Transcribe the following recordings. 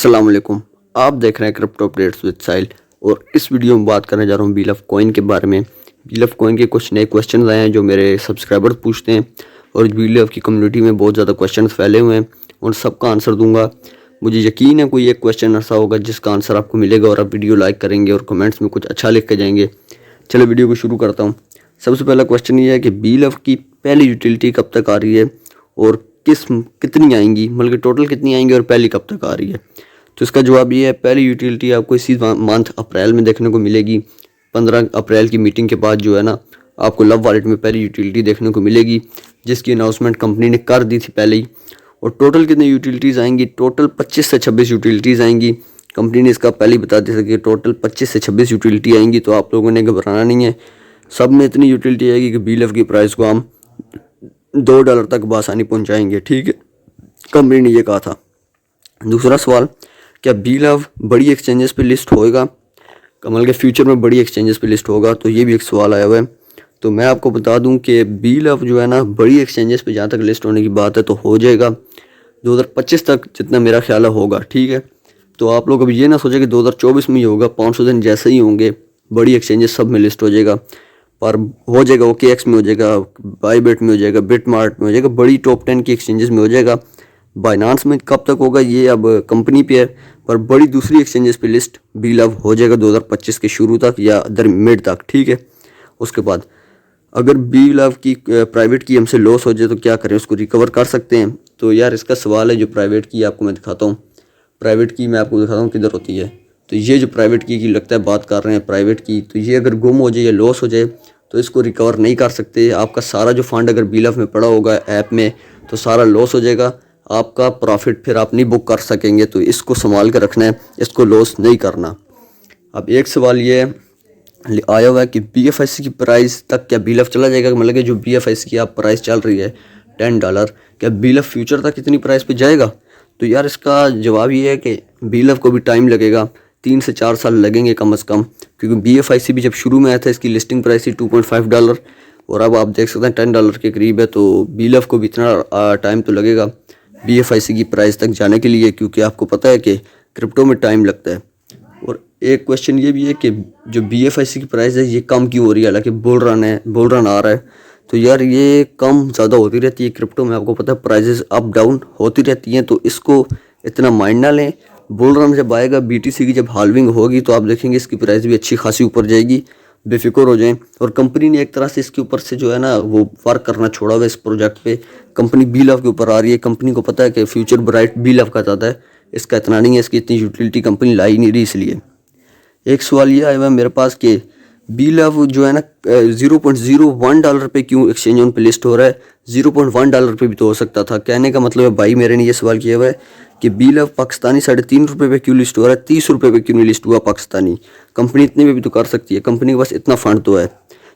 अस्सलाम वालेकुम। आप देख रहे हैं क्रिप्टो अपडेट्स विद साहिल और इस वीडियो में बात करने जा रहा हूँ बीलफ कॉइन के बारे में। बीलफ कॉइन के कुछ नए क्वेश्चंस आए हैं जो मेरे सब्सक्राइबर्स पूछते हैं और बीलफ की कम्युनिटी में बहुत ज़्यादा क्वेश्चंस फैले हुए हैं, उन सब का आंसर दूंगा। मुझे यकीन है कोई एक क्वेश्चन ऐसा होगा जिसका आंसर आपको मिलेगा और आप वीडियो लाइक करेंगे और कमेंट्स में कुछ अच्छा लिख के जाएंगे। चलो वीडियो को शुरू करता हूँ। सबसे पहला क्वेश्चन ये है कि बीलफ की पहली यूटिलिटी कब तक आ रही है और कितनी आएंगी, मतलब कि टोटल कितनी आएंगी और पहली कब तक आ रही है। तो इसका जवाब ये है, पहली यूटिलिटी आपको इसी मंथ अप्रैल में देखने को मिलेगी। 15 अप्रैल की मीटिंग के बाद जो है ना, आपको लव वॉलेट में पहली यूटिलिटी देखने को मिलेगी, जिसकी अनाउंसमेंट कंपनी ने कर दी थी पहले ही। और टोटल कितनी यूटिलिटीज़ आएंगी? टोटल 25 से 26 यूटिलिटीज़ आएंगी। कंपनी ने इसका पहले ही बता दिया था कि टोटल 25 से 26 यूटिलिटी आएंगी, तो आप लोगों ने घबराना नहीं है। सब में इतनी यूटिलिटी आएगी कि बीलफ की प्राइस को हम $2 तक बआसानी पहुँचाएँगे। ठीक है, कंपनी ने ये कहा था। दूसरा सवाल, क्या बीलफ बड़ी एक्सचेंजेस पे लिस्ट होएगा? कमल के फ्यूचर में बड़ी एक्सचेंजेस पे लिस्ट होगा, तो ये भी एक सवाल आया हुआ है। तो मैं आपको बता दूं कि बीलफ जो है ना, बड़ी एक्सचेंजेस पे जहाँ तक लिस्ट होने की बात है तो हो जाएगा 2025 तक, जितना मेरा ख्याल है होगा। ठीक है, तो आप लोग अब ये ना सोचे कि 2024 में ही होगा। 500 दिन जैसे ही होंगे बड़ी एक्सचेंजेस सब में लिस्ट हो जाएगा, पर हो जाएगा OKX में हो जाएगा, बाईबिट में हो जाएगा, बिटमार्ट में हो जाएगा, बड़ी टॉप 10 की एक्सचेंजेस में हो जाएगा। बाइनांस में कब तक होगा ये अब कंपनी पे है, पर बड़ी दूसरी एक्सचेंजेस पे लिस्ट बीलफ हो जाएगा 2025 के शुरू तक या मिड तक। ठीक है, उसके बाद अगर बीलफ की प्राइवेट की हमसे लॉस हो जाए तो क्या करें, उसको रिकवर कर सकते हैं? तो यार इसका सवाल है। जो प्राइवेट की आपको मैं दिखाता हूँ, प्राइवेट की मैं आपको दिखाता हूँ किधर होती है। तो ये जो प्राइवेट की लगता है बात कर रहे हैं प्राइवेट की, तो ये अगर गुम हो जाए या लॉस हो जाए तो इसको रिकवर नहीं कर सकते। आपका सारा जो फंड अगर बीलफ में पड़ा होगा ऐप में, तो सारा लॉस हो जाएगा, आपका प्रॉफिट फिर आप नहीं बुक कर सकेंगे। तो इसको संभाल कर रखना है, इसको लॉस नहीं करना। अब एक सवाल ये आया हुआ है कि BFIC की प्राइस तक क्या बीलफ चला जाएगा? मतलब कि जो BFIC की आप प्राइस चल रही है $10, क्या बीलफ फ्यूचर तक कितनी प्राइस पे जाएगा? तो यार इसका जवाब ये है कि बीलफ को भी टाइम लगेगा, 3 से 4 साल लगेंगे कम अज़ कम, क्योंकि BFIC भी जब शुरू में आया था इसकी लिस्टिंग प्राइस थी $2.5 और अब आप देख सकते हैं $10 के करीब है। तो बीलफ को भी इतना टाइम तो लगेगा BFIC की प्राइस तक जाने के लिए, क्योंकि आपको पता है कि क्रिप्टो में टाइम लगता है। और एक क्वेश्चन ये भी है कि जो BFIC की प्राइस है ये कम क्यों हो रही है, हालांकि बुल रन आ रहा है। तो यार ये कम ज़्यादा होती रहती है क्रिप्टो में, आपको पता है प्राइजेस अप डाउन होती रहती हैं, तो इसको इतना माइंड ना लें। बुल रन जब आएगा, BTC की जब हाल्विंग होगी, तो आप देखेंगे इसकी प्राइस भी अच्छी खासी ऊपर जाएगी, बेफिक्र हो जाएं। और कंपनी ने एक तरह से इसके ऊपर से जो है ना वो वर्क करना छोड़ा हुआ है इस प्रोजेक्ट पे। कंपनी बीलफ के ऊपर आ रही है, कंपनी को पता है कि फ्यूचर ब्राइट बीलफ का ज़्यादा है, इसका इतना नहीं है, इसकी इतनी यूटिलिटी कंपनी लाई नहीं रही। इसलिए एक सवाल ये आया हुआ है मेरे पास कि बीलफ जो है ना $0.01 पे क्यों एक्सचेंज ऑन पे लिस्ट हो रहा है? $0.1 पे भी तो हो सकता था। कहने का मतलब है भाई मेरे ने ये सवाल किया हुआ है कि बीलफ पाकिस्तानी ₹3.5 पे क्यों लिस्ट हो रहा है, ₹30 पे क्यों नहीं लिस्ट हुआ पाकिस्तानी? कंपनी इतने में भी तो कर सकती है, कंपनी के पास इतना फंड तो है।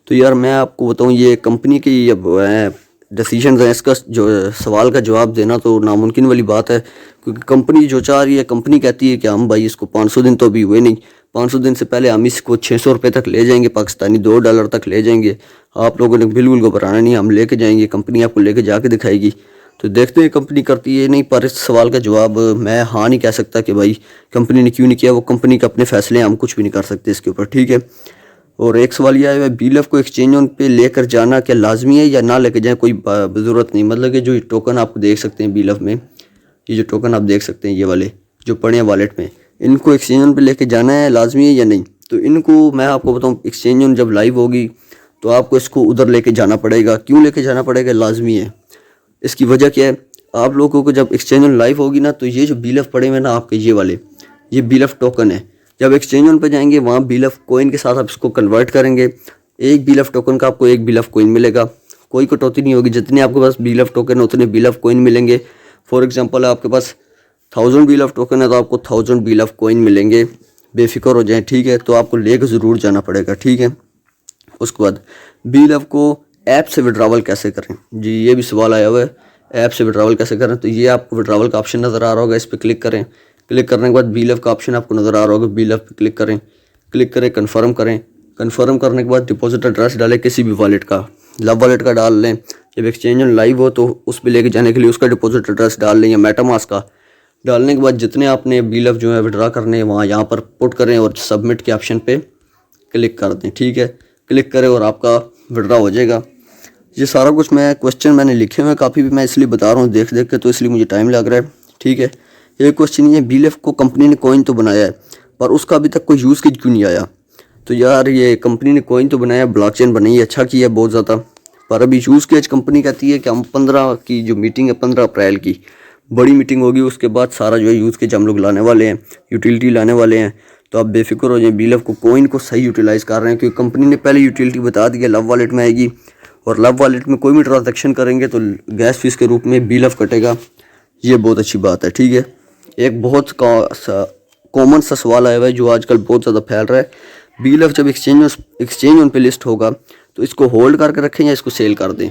तो यार मैं आपको बताऊँ, ये कंपनी की अब डिसीजन है, इसका जो सवाल का जवाब देना तो नामुमकिन वाली बात है, क्योंकि कंपनी जो चाह रही है, कंपनी कहती है कि हम भाई इसको 500 दिन तो अभी हुए नहीं, 500 दिन से पहले हम इसको ₹600 तक ले जाएंगे, पाकिस्तानी $2 तक ले जाएंगे। आप लोगों ने बिल्कुल घबराना नहीं, हम लेके जाएंगे, कंपनी आपको लेके जाके दिखाएगी। तो देखते हैं कंपनी करती है नहीं, पर इस सवाल का जवाब मैं हाँ नहीं कह सकता कि भाई कंपनी ने क्यों नहीं किया। वो कंपनी के अपने फैसले, हम कुछ भी नहीं कर सकते इसके ऊपर। ठीक है, और एक सवाल यह है, बीलफ को एक्सचेंज ऑन पे लेकर जाना क्या लाजमी है या ना लेकर जाए? कोई ज़रूरत नहीं। मतलब कि जो टोकन आपको देख सकते हैं बीलफ में, ये जो टोकन आप देख सकते हैं ये वाले जो पड़े हैं वॉलेट में, इनको एक्सचेंज ऑन पे लेके जाना है लाजमी है या नहीं? तो इनको मैं आपको बताऊँ, एक्सचेंज ऑन जब लाइव होगी तो आपको इसको उधर लेके जाना पड़ेगा। क्यों लेके जाना पड़ेगा? लाजमी है। इसकी वजह क्या है? आप लोगों को जब एक्सचेंज ऑन लाइव होगी ना, तो ये जो बीलफ पड़े हुए ना आपके, ये वाले ये बीलफ टोकन है। जब एक्सचेंज ऑन पे जाएंगे वहाँ बीलफ कोइन के साथ आप इसको कन्वर्ट करेंगे, एक बीलफ टोकन का आपको एक बीलफ कोइन मिलेगा। कोई कटौती नहीं होगी, जितने आपके पास बीलफ टोकन है उतने बीलफ कोइन मिलेंगे। फॉर एग्जांपल आपके पास 1000 बीलफ टोकन है तो आपको 1000 बीलफ कोइन मिलेंगे, बेफिक्र हो जाएं। ठीक है, तो आपको लेकर ज़रूर जाना पड़ेगा। ठीक है, उसके बाद बीलफ को ऐप से विड्रावल कैसे करें? जी ये भी सवाल आया हुआ है, ऐप से विड्रावल कैसे करें? तो ये आपको विड्रावल का ऑप्शन नज़र आ रहा होगा, इस पर क्लिक करें। क्लिक करने के बाद बीलफ का ऑप्शन आपको नज़र आ रहा होगा, बीलफ पे क्लिक करें। क्लिक करें, कन्फर्म करें। कन्फर्म करने के बाद डिपॉजिट एड्रेस डालें, किसी भी वॉलेट का, लव वॉलेट का डाल लें। जब एक्सचेंज ऑन लाइव हो तो उस पर लेके जाने के लिए उसका डिपॉजिट एड्रेस डाल लें, या मेटामास्क का डालने के बाद जितने आपने BLF जो है विड्रा करने हैं वहाँ यहाँ पर पुट करें और सबमिट के ऑप्शन पे क्लिक कर दें। ठीक है, क्लिक करें और आपका विड्रा हो जाएगा। ये सारा कुछ क्वेश्चन मैंने लिखे हुए हैं काफ़ी भी, मैं इसलिए बता रहा हूँ देख देख के, तो इसलिए मुझे टाइम लग रहा है। ठीक है, एक क्वेश्चन ये BLF को कंपनी ने कॉइन तो बनाया है पर उसका अभी तक कोई यूज़ क्यों नहीं आया। तो यार ये कंपनी ने कॉइन तो बनाया, ब्लॉकचेन बनाई है, अच्छा किया बहुत ज़्यादा, पर अभी यूज़ केज कंपनी कहती है कि हम 15 की जो मीटिंग है 15 अप्रैल की बड़ी मीटिंग होगी, उसके बाद सारा जो है यूज़ केज हम लोग लाने वाले हैं, यूटिलिटी लाने वाले हैं। तो आप बेफिक्र हो जाए, BLF को कॉइन को सही यूटिलाइज़ कर रहे हैं क्योंकि कंपनी ने पहले यूटिलिटी बता दी है लव वॉलेट में आएगी, और लव वॉलेट में कोई भी ट्रांजेक्शन करेंगे तो गैस फीस के रूप में BLF कटेगा। ये बहुत अच्छी बात है। ठीक है, एक बहुत कॉमन सा सवाल आया हुआ है जो आजकल बहुत ज़्यादा फैल रहा है, BLF जब एक्सचेंज ऑन पे लिस्ट होगा तो इसको होल्ड करके रखें या इसको सेल कर दें।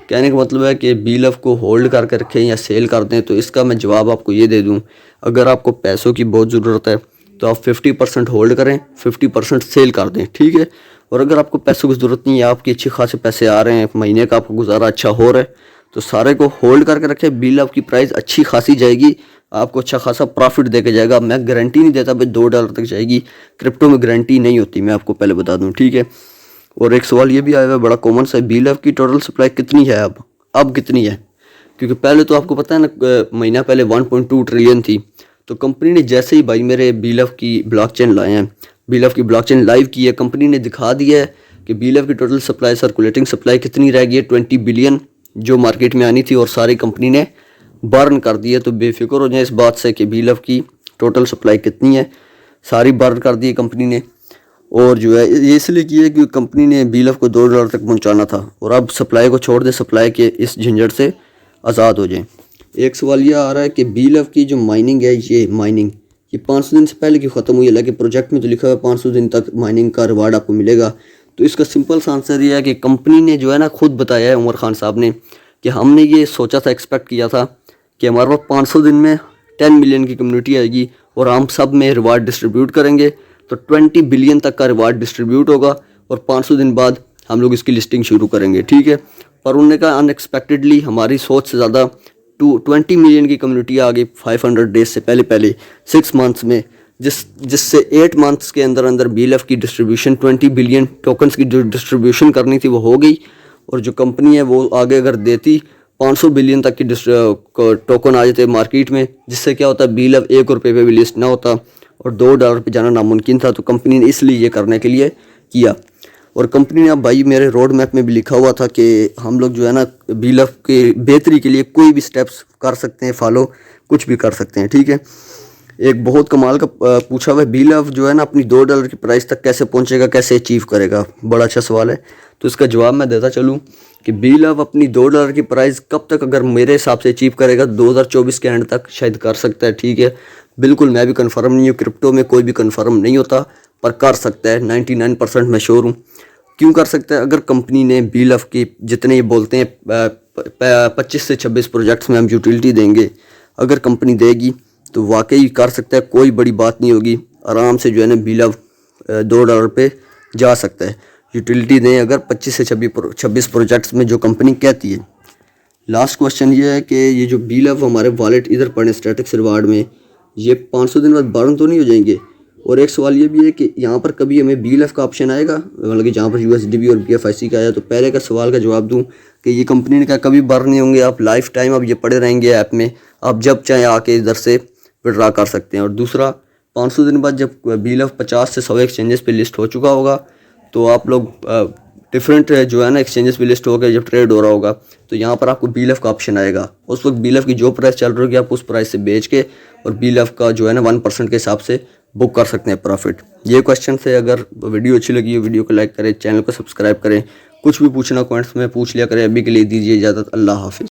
कहने का मतलब है कि BLF को होल्ड करके रखें या सेल कर दें। तो इसका मैं जवाब आपको ये दे दूं, अगर आपको पैसों की बहुत ज़रूरत है तो आप 50% होल्ड करें, 50% सेल कर दें। ठीक है, और अगर आपको पैसों की ज़रूरत नहीं है, आपके अच्छे खासे पैसे आ रहे हैं, महीने का आपका गुजारा अच्छा हो रहा है, तो सारे को होल्ड करके रखें। BLF की प्राइस अच्छी खासी जाएगी, आपको अच्छा खासा प्रॉफिट दे के जाएगा। मैं गारंटी नहीं देता भाई $2 तक जाएगी, क्रिप्टो में गारंटी नहीं होती, मैं आपको पहले बता दूं। ठीक है, और एक सवाल ये भी आया हुआ है बड़ा कॉमन सा, BLF की टोटल सप्लाई कितनी है अब कितनी है, क्योंकि पहले तो आपको पता है ना महीना पहले 1.2 ट्रिलियन थी। तो कंपनी ने जैसे ही भाई मेरे BLF की ब्लॉकचेन लाए हैं, BLF की ब्लॉकचेन लाइव की है, कंपनी ने दिखा दिया है कि BLF की टोटल सप्लाई सर्कुलेटिंग सप्लाई कितनी रह गई है, 20 बिलियन जो मार्केट में आनी थी, और सारी कंपनी ने बर्न कर दी है। तो बेफिक्र हो जाए इस बात से कि BLF की टोटल सप्लाई कितनी है, सारी बर्न कर दी है कंपनी ने। और जो है ये इसलिए की है कि कंपनी ने BLF को $2 तक पहुंचाना था, और अब सप्लाई को छोड़ दे, सप्लाई के इस झंझट से आज़ाद हो जाए। एक सवाल ये आ रहा है कि BLF की जो माइनिंग है, ये माइनिंग ये 500 दिन से पहले की ख़त्म हुई है, लेकिन प्रोजेक्ट में तो लिखा हुआ है 500 दिन तक माइनिंग का रिवार्ड आपको मिलेगा। तो इसका सिंपल सा आंसर ये है कि कंपनी ने जो है ना खुद बताया है, उमर खान साहब ने, कि हमने ये सोचा था, एक्सपेक्ट किया था कि हमारे पास 500 दिन में 10 मिलियन की कम्युनिटी आएगी और हम सब में रिवार्ड डिस्ट्रीब्यूट करेंगे, तो 20 बिलियन तक का रिवार्ड डिस्ट्रीब्यूट होगा और 500 दिन बाद हम लोग इसकी लिस्टिंग शुरू करेंगे। ठीक है, पर उन्होंने कहा अनएक्सपेक्टेडली हमारी सोच से ज़्यादा 20 मिलियन की कम्युनिटी आ गई 500 डेज से पहले 6 मंथ्स में, जिससे 8 मंथ्स के अंदर अंदर BLF की डिस्ट्रीब्यूशन 20 बिलियन टोकन्स की जो डिस्ट्रीब्यूशन करनी थी वो हो गई। और जो कंपनी है वो आगे अगर देती 500 बिलियन तक की टोकन आ जाते मार्केट में, जिससे क्या होता BLF $1 पे भी लिस्ट ना होता और $2 पे जाना नामुमकिन था। तो कंपनी ने इसलिए ये करने के लिए किया। और कंपनी ने अब भाई मेरे रोड मैप में भी लिखा हुआ था कि हम लोग जो है ना BLF के बेहतरी के लिए कोई भी स्टेप्स कर सकते हैं, फॉलो कुछ भी कर सकते हैं। ठीक है, एक बहुत कमाल का पूछा हुआ है, BLF जो है ना अपनी $2 की प्राइस तक कैसे पहुंचेगा, कैसे अचीव करेगा, बड़ा अच्छा सवाल है। तो इसका जवाब मैं देता चलूँ कि BLF अपनी $2 की प्राइस कब तक, अगर मेरे हिसाब से अचीव करेगा 2024 के एंड तक शायद कर सकता है। ठीक है, बिल्कुल मैं भी कन्फर्म नहीं हूँ, क्रिप्टो में कोई भी कन्फर्म नहीं होता, पर कर सकता है, 99% मैं श्योर हूँ। क्यों कर सकता है, अगर कंपनी ने BLF की जितने ये बोलते हैं 25 से 26 प्रोजेक्ट्स में हम यूटिलिटी देंगे, अगर कंपनी देगी तो वाकई कर सकता है, कोई बड़ी बात नहीं होगी, आराम से जो है ना BLF $2 पे जा सकता है। यूटिलिटी दें अगर 25 से 26 प्रोजेक्ट्स में जो कंपनी कहती है। लास्ट क्वेश्चन ये है कि ये जो BLF हमारे वॉलेट इधर पड़े स्टैटिक्स रिवार्ड में, ये 500 दिन बाद बर्न तो नहीं हो जाएंगे। और एक सवाल ये भी है कि यहाँ पर कभी हमें BLF का ऑप्शन आएगा, मतलब कि जहाँ पर USDB और BFIC का आया। तो पहले का सवाल का जवाब दूँ कि ये कंपनी ने कहा कभी बर्न नहीं होंगे, आप लाइफ टाइम अब ये पड़े रहेंगे ऐप में, आप जब चाहे आके इधर से विड्रा कर सकते हैं। और दूसरा, 500 दिन बाद जब BLF 50 से 100 एक्सचेंजेस पे लिस्ट हो चुका होगा, तो आप लोग डिफरेंट जो है ना एक्सचेंजेस पे लिस्ट हो गए, जब ट्रेड हो रहा होगा तो यहाँ पर आपको BLF का ऑप्शन आएगा। उस वक्त BLF की जो प्राइस चल रही होगी आप उस प्राइस से बेच के और BLF का जो है ना 1% के हिसाब से बुक कर सकते हैं प्रॉफिट। ये क्वेश्चन से, अगर वीडियो अच्छी लगी है वीडियो को लाइक करें, चैनल को सब्सक्राइब करें, कुछ भी पूछना कमेंट्स में पूछ लिया करें। अभी के लिए दीजिए इजाज़त, अल्लाह हाफिज़।